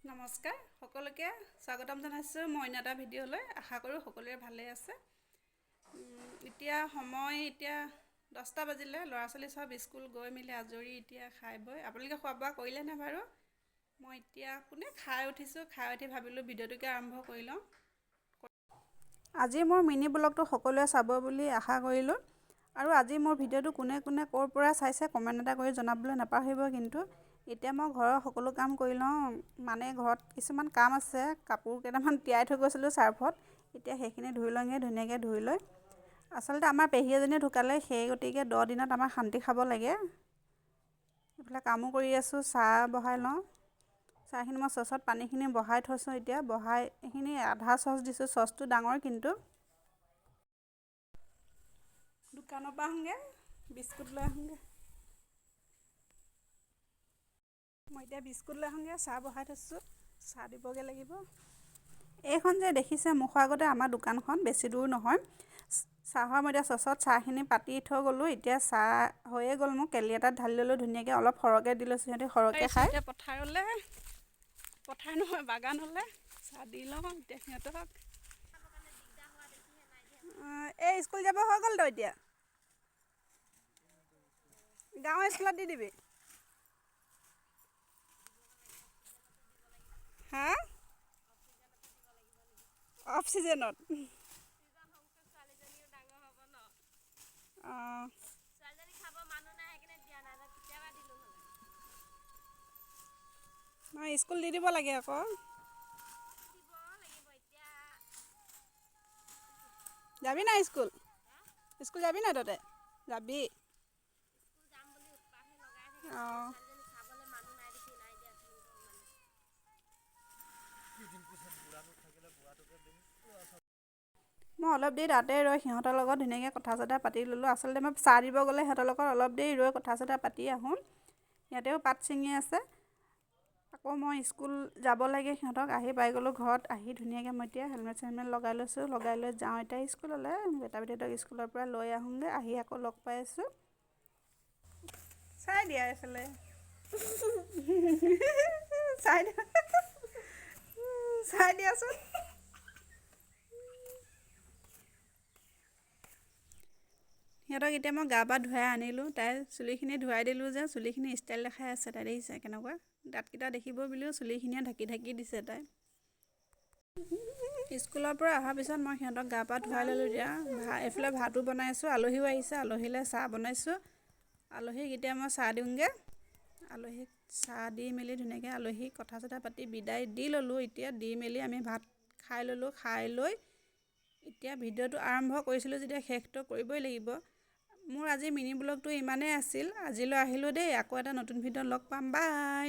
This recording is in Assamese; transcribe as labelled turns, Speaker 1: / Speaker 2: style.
Speaker 1: নমস্কাৰ সকলোকে স্বাগতম জনাইছোঁ মই অন্য এটা ভিডিঅ'লৈ। আশা কৰোঁ সকলোৰে ভালেই আছে। এতিয়া 10টা বাজিলে, ল'ৰা ছোৱালী সব স্কুল গৈ মেলি আজৰি এতিয়া খাই বৈ। আপোনালোকে খোৱা বোৱা কৰিলেনে বাৰু? মই এতিয়া খাই উঠিছোঁ। খাই উঠি ভাবিলোঁ ভিডিঅ'টোকে আৰম্ভ কৰি লওঁ। আজি মোৰ মিনি ব্লগটো সকলোৱে চাব বুলি আশা কৰিলোঁ। আৰু আজি মোৰ ভিডিঅ'টো কোনে কোনে ক'ৰ পৰা চাইছে কমেণ্ট এটা কৰি জনাবলৈ নাপাহৰিব। কিন্তু এতিয়া মই ঘৰৰ সকলো কাম কৰি লওঁ। মানে ঘৰত কিছুমান কাম আছে, কাপোৰ কেইটামান তিয়াই থৈ গৈছিলোঁ চাৰ্ফত। এতিয়া সেইখিনি ধুই লওঁগৈ, ধুনীয়াকৈ ধুই লৈ। আচলতে আমাৰ পেহী এজনী ঢুকালে, সেই গতিকে 10 দিনত আমাৰ শান্তি খাব লাগে। এইফালে কামো কৰি আছোঁ, চাহ বহাই লওঁ। চাহখিনি মই চচত পানীখিনি বহাই থৈছোঁ। এতিয়া বহাই এইখিনি আধা চচ দিছোঁ, চচটো ডাঙৰ কিন্তু। দোকানৰ পৰা আহোঁগৈ, বিস্কুট লৈ আহোঁগৈ। মই এতিয়া বিস্কুট লৈ আহোঁগৈ, চাহ বহাই থৈছোঁ, চাহ দিবগৈ লাগিব। এইখন যে দেখিছে মুখৰ আগতে আমাৰ দোকানখন, বেছি দূৰ নহয়। চাহৰ মই এতিয়া চচত চাহখিনি পাতি থৈ গ'লোঁ। এতিয়া চাহ হৈয়ে গ'ল, মোৰ কেটলি এটাত ঢালি ল'লোঁ ধুনীয়াকৈ। অলপ সৰহকৈ দি লৈছোঁ, সিহঁতে সৰহকৈ খায়। এতিয়া পথাৰ নহয় বাগানলৈ চাহ দি লওঁ এতিয়া সিহঁতক। এই স্কুল যাব হৈ গ'ল তো এতিয়া। গাঁৱৰ স্কুলত দি দিবি। হা? অফ চিজনত। অঁ, নহয় স্কুল দি দিব লাগে আকৌ। যাবি নাই স্কুল? স্কুল যাবি নাই তহঁতে? যাবি? অঁ, মই অলপ দেৰি তাতে ৰৈ সিহঁতৰ লগত ধুনীয়াকৈ কথা চথা পাতি ল'লোঁ। আচলতে মই চাহ দিব গ'লে সিহঁতৰ লগত অলপ দেৰি ৰৈ কথা চথা পাতি আহোঁ। সিহঁতেও পাত ছিঙি আছে। আকৌ মই স্কুল যাব লাগে, সিহঁতক আহি পাই গ'লোঁ ঘৰত। আহি ধুনীয়াকৈ মই এতিয়া হেলমেট চেলমেট লগাই লৈছোঁ। লগাই লৈ যাওঁ এতিয়া স্কুললৈ। বেটা বেটিহঁতক স্কুলৰ পৰা লৈ আহোঁগৈ, আহি আকৌ লগ পাই আছোঁ। চাই দিয়া এইফালে। চাই দিয়া, চাই দিয়াচোন। সিহঁতক এতিয়া মই গা পা ধুৱাই আনিলোঁ। তাই চুলিখিনি ধুৱাই দিলোঁ যে চুলিখিনি ষ্টাইল দেখাই আছে। তাই দেখিছে কেনেকুৱা দাঁতকেইটা দেখিব বুলিও চুলিখিনিয়ে ঢাকি ঢাকি দিছে তাই। স্কুলৰ পৰা অহাৰ পিছত মই সিহঁতক গা পা ধুৱাই ল'লোঁ। এতিয়া এইফালে ভাতো বনাই আছোঁ, আলহীও আহিছে। আলহীলৈ চাহ বনাইছোঁ। আলহীক এতিয়া মই চাহ দিওঁগৈ। আলহীক চাহ দি মেলি ধুনীয়াকৈ আলহীক কথা চথা পাতি বিদায় দি ল'লোঁ। এতিয়া দি মেলি আমি ভাত খাই ল'লোঁ। খাই লৈ এতিয়া ভিডিঅ'টো আৰম্ভ কৰিছিলোঁ যেতিয়া শেষটো কৰিবই লাগিব। মোৰ আজি মিনি ব্লগটো ইমানেই আছিল। আজিলৈ আহিলোঁ দেই, আকৌ এটা নতুন ভিডিঅ'ত লগ পাম। বাই।